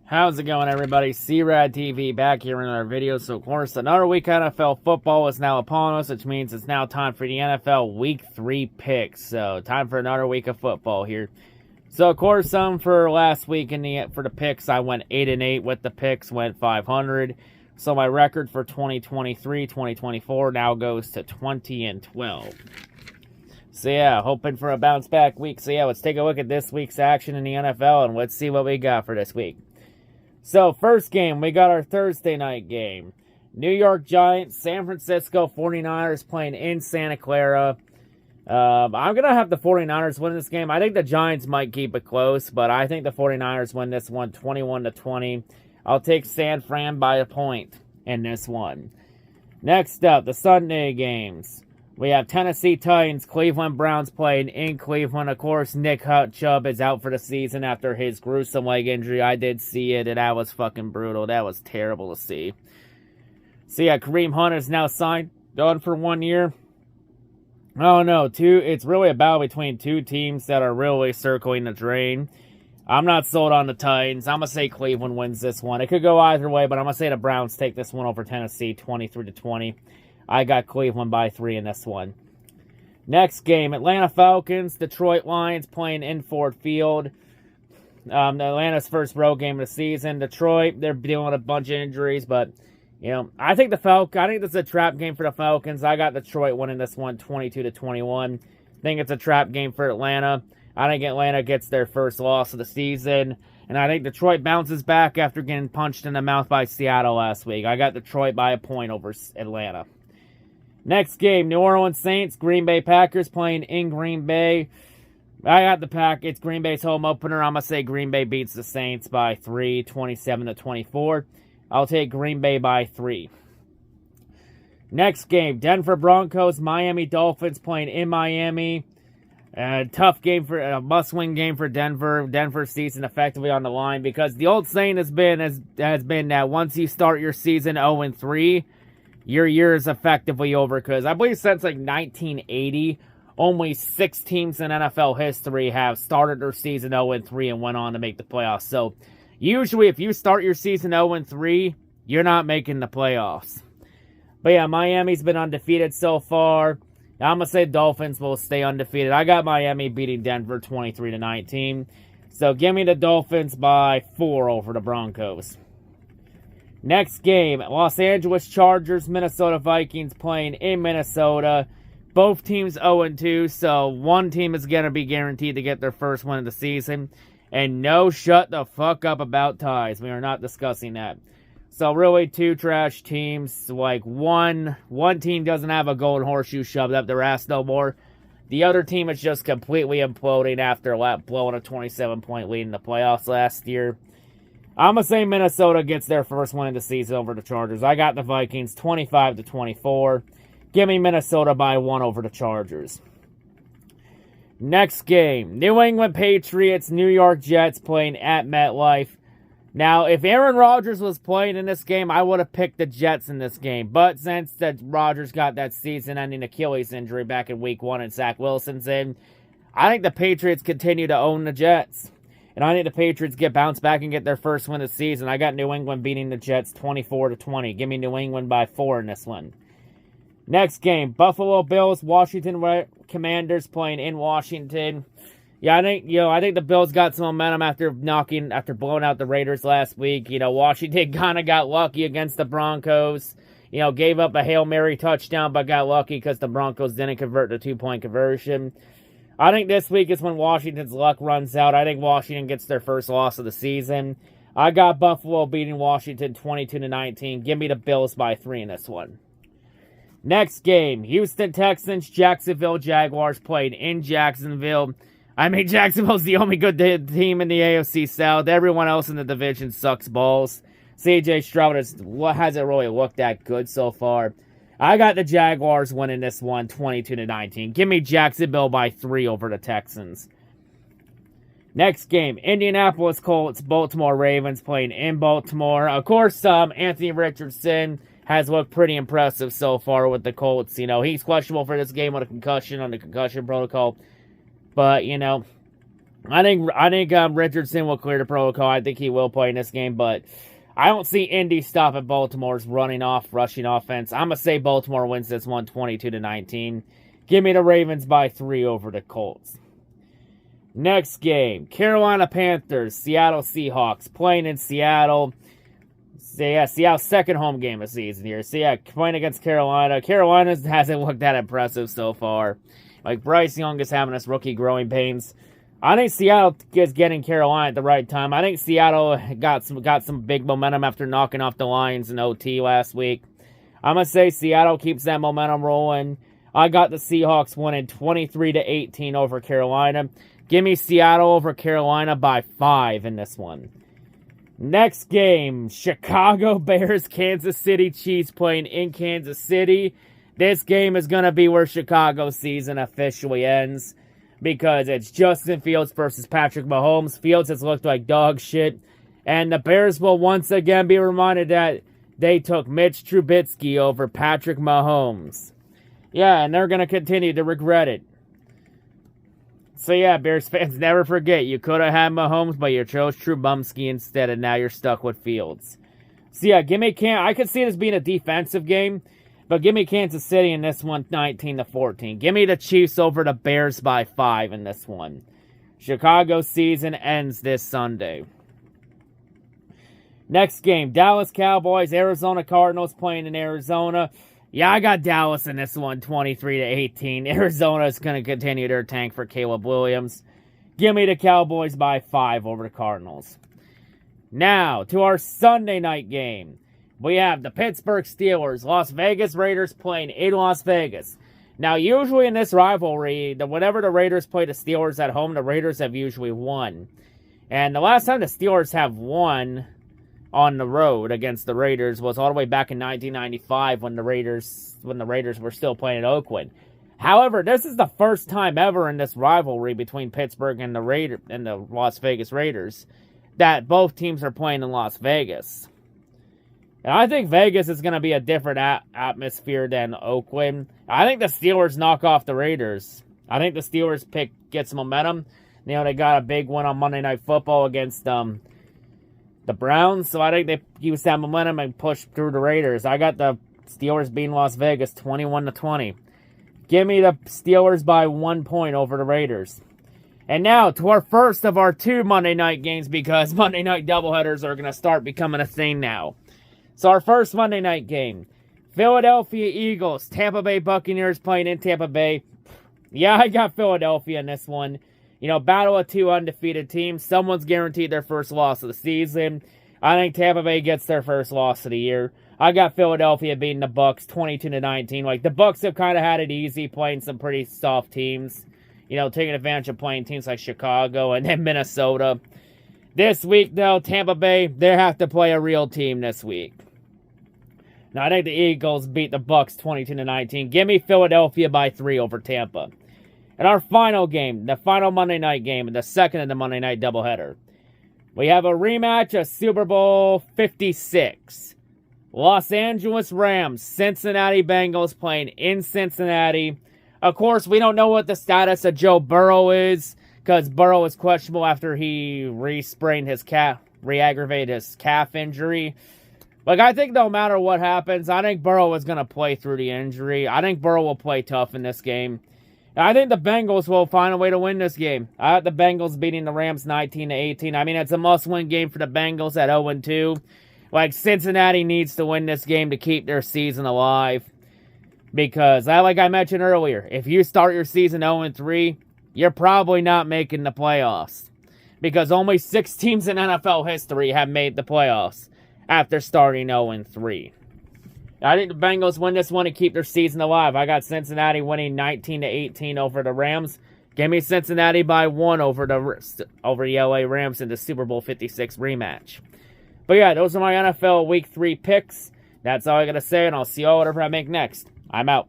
How's it going, everybody? C-RadTV back here in our video. So, of course, another week of NFL football is now upon us, which means it's now time for the NFL Week 3 picks. So, time for another week of football here. So, of course, for last week for the picks, I went 8-8 with the picks, went 500. So, my record for 2023-2024 now goes to 20-12. So, yeah, hoping for a bounce-back week. So, yeah, let's take a look at this week's action in the NFL, and let's see what we got for this week. So, first game, we got our Thursday night game. New York Giants, San Francisco 49ers playing in Santa Clara. I'm going to have the 49ers win this game. I think the Giants might keep it close, but I think the 49ers win this one 21-20. I'll take San Fran by a point in this one. Next up, the Sunday games. We have Tennessee Titans, Cleveland Browns playing in Cleveland. Of course, Nick Chubb is out for the season after his gruesome leg injury. I did see it, and that was fucking brutal. That was terrible to see. So, yeah, Kareem Hunt is now signed, done for 1 year. Oh, no, it's really a battle between two teams that are really circling the drain. I'm not sold on the Titans. I'm going to say Cleveland wins this one. It could go either way, but I'm going to say the Browns take this one over Tennessee, 23-20. I got Cleveland by 3 in this one. Next game, Atlanta Falcons, Detroit Lions playing in Ford Field. Atlanta's first road game of the season. Detroit, they're dealing with a bunch of injuries, but I think this is a trap game for the Falcons. I got Detroit winning this one 22-21. I think it's a trap game for Atlanta. I think Atlanta gets their first loss of the season. And I think Detroit bounces back after getting punched in the mouth by Seattle last week. I got Detroit by a point over Atlanta. Next game, New Orleans Saints, Green Bay Packers playing in Green Bay. I got the Pack. It's Green Bay's home opener. I'm going to say Green Bay beats the Saints by 3, 27-24. I'll take Green Bay by 3. Next game, Denver Broncos, Miami Dolphins playing in Miami. Tough game a must-win game for Denver. Denver's season effectively on the line because the old saying has been that once you start your season 0-3, your year is effectively over, because I believe since like 1980, only 6 teams in NFL history have started their season 0-3 and went on to make the playoffs. So, usually if you start your season 0-3, you're not making the playoffs. But yeah, Miami's been undefeated so far. I'm going to say Dolphins will stay undefeated. I got Miami beating Denver 23-19. So, give me the Dolphins by 4 over the Broncos. Next game, Los Angeles Chargers, Minnesota Vikings playing in Minnesota. Both teams 0-2, so one team is going to be guaranteed to get their first win of the season. And no, shut the fuck up about ties. We are not discussing that. So really, two trash teams. Like one team doesn't have a golden horseshoe shoved up their ass no more. The other team is just completely imploding after blowing a 27-point lead in the playoffs last year. I'm going to say Minnesota gets their first win of the season over the Chargers. I got the Vikings 25-24. Give me Minnesota by 1 over the Chargers. Next game, New England Patriots, New York Jets playing at MetLife. Now, if Aaron Rodgers was playing in this game, I would have picked the Jets in this game. But since Rodgers got that season-ending Achilles injury back in Week 1 and Zach Wilson's in, I think the Patriots continue to own the Jets. And I think the Patriots bounce back and get their first win of the season. I got New England beating the Jets 24-20. Give me New England by 4 in this one. Next game, Buffalo Bills, Washington Commanders playing in Washington. Yeah, I think the Bills got some momentum after blowing out the Raiders last week. Washington kind of got lucky against the Broncos. Gave up a Hail Mary touchdown, but got lucky because the Broncos didn't convert the 2-point conversion. I think this week is when Washington's luck runs out. I think Washington gets their first loss of the season. I got Buffalo beating Washington 22-19. Give me the Bills by 3 in this one. Next game, Houston Texans, Jacksonville Jaguars playing in Jacksonville. I mean, Jacksonville's the only good team in the AFC South. Everyone else in the division sucks balls. C.J. Stroud hasn't really looked that good so far. I got the Jaguars winning this one 22-19. Give me Jacksonville by 3 over the Texans. Next game, Indianapolis Colts, Baltimore Ravens playing in Baltimore. Of course, Anthony Richardson has looked pretty impressive so far with the Colts. He's questionable for this game with a concussion on the concussion protocol. But, I think Richardson will clear the protocol. I think he will play in this game, but I don't see Indy stopping Baltimore's rushing offense. I'm gonna say Baltimore wins this one 22-19. Give me the Ravens by 3 over the Colts. Next game, Carolina Panthers, Seattle Seahawks, playing in Seattle. So yeah, Seattle's second home game of the season here. So yeah, playing against Carolina. Carolina hasn't looked that impressive so far. Like, Bryce Young is having his rookie growing pains. I think Seattle is getting Carolina at the right time. I think Seattle got some big momentum after knocking off the Lions in OT last week. I'm going to say Seattle keeps that momentum rolling. I got the Seahawks winning 23-18 over Carolina. Give me Seattle over Carolina by 5 in this one. Next game, Chicago Bears, Kansas City Chiefs playing in Kansas City. This game is going to be where Chicago's season officially ends, because it's Justin Fields versus Patrick Mahomes. Fields has looked like dog shit, and the Bears will once again be reminded that they took Mitch Trubisky over Patrick Mahomes. Yeah, and they're going to continue to regret it. So yeah, Bears fans, never forget, you could have had Mahomes, but you chose Trubisky instead, and now you're stuck with Fields. So yeah, I could see this being a defensive game, but give me Kansas City in this one, 19-14. Give me the Chiefs over the Bears by 5 in this one. Chicago's season ends this Sunday. Next game, Dallas Cowboys, Arizona Cardinals playing in Arizona. Yeah, I got Dallas in this one, 23-18. Arizona is going to continue their tank for Caleb Williams. Give me the Cowboys by 5 over the Cardinals. Now, to our Sunday night game. We have the Pittsburgh Steelers, Las Vegas Raiders playing in Las Vegas. Now, usually in this rivalry, whenever the Raiders play the Steelers at home, the Raiders have usually won. And the last time the Steelers have won on the road against the Raiders was all the way back in 1995 when the Raiders were still playing in Oakland. However, this is the first time ever in this rivalry between Pittsburgh and the Las Vegas Raiders that both teams are playing in Las Vegas. And I think Vegas is going to be a different atmosphere than Oakland. I think the Steelers knock off the Raiders. I think the Steelers get some momentum. You know, they got a big win on Monday Night Football against the Browns. So I think they use that momentum and push through the Raiders. I got the Steelers beating Las Vegas 21-20. Give me the Steelers by 1 point over the Raiders. And now to our first of our 2 Monday night games, because Monday night doubleheaders are going to start becoming a thing now. So our first Monday night game, Philadelphia Eagles, Tampa Bay Buccaneers playing in Tampa Bay. Yeah, I got Philadelphia in this one. You know, battle of 2 undefeated teams. Someone's guaranteed their first loss of the season. I think Tampa Bay gets their first loss of the year. I got Philadelphia beating the Bucs 22-19. Like, the Bucs have kind of had it easy playing some pretty soft teams. You know, taking advantage of playing teams like Chicago and then Minnesota. This week, though, Tampa Bay, they have to play a real team this week. Now, I think the Eagles beat the Bucs 22-19. Give me Philadelphia by 3 over Tampa. And our final game, the final Monday night game, the second of the Monday night doubleheader. We have a rematch of Super Bowl 56. Los Angeles Rams, Cincinnati Bengals playing in Cincinnati. Of course, we don't know what the status of Joe Burrow is, because Burrow is questionable after he re-aggravated his calf injury. Like, I think no matter what happens, I think Burrow is going to play through the injury. I think Burrow will play tough in this game. And I think the Bengals will find a way to win this game. I have the Bengals beating the Rams 19-18. I mean, it's a must-win game for the Bengals at 0-2. Like, Cincinnati needs to win this game to keep their season alive. Because, like I mentioned earlier, if you start your season 0-3, you're probably not making the playoffs. Because only 6 teams in NFL history have made the playoffs after starting 0-3. I think the Bengals win this one to keep their season alive. I got Cincinnati winning 19-18 over the Rams. Give me Cincinnati by 1 over the LA Rams in the Super Bowl 56 rematch. But yeah, those are my NFL Week 3 picks. That's all I got to say, and I'll see y'all whatever I make next. I'm out.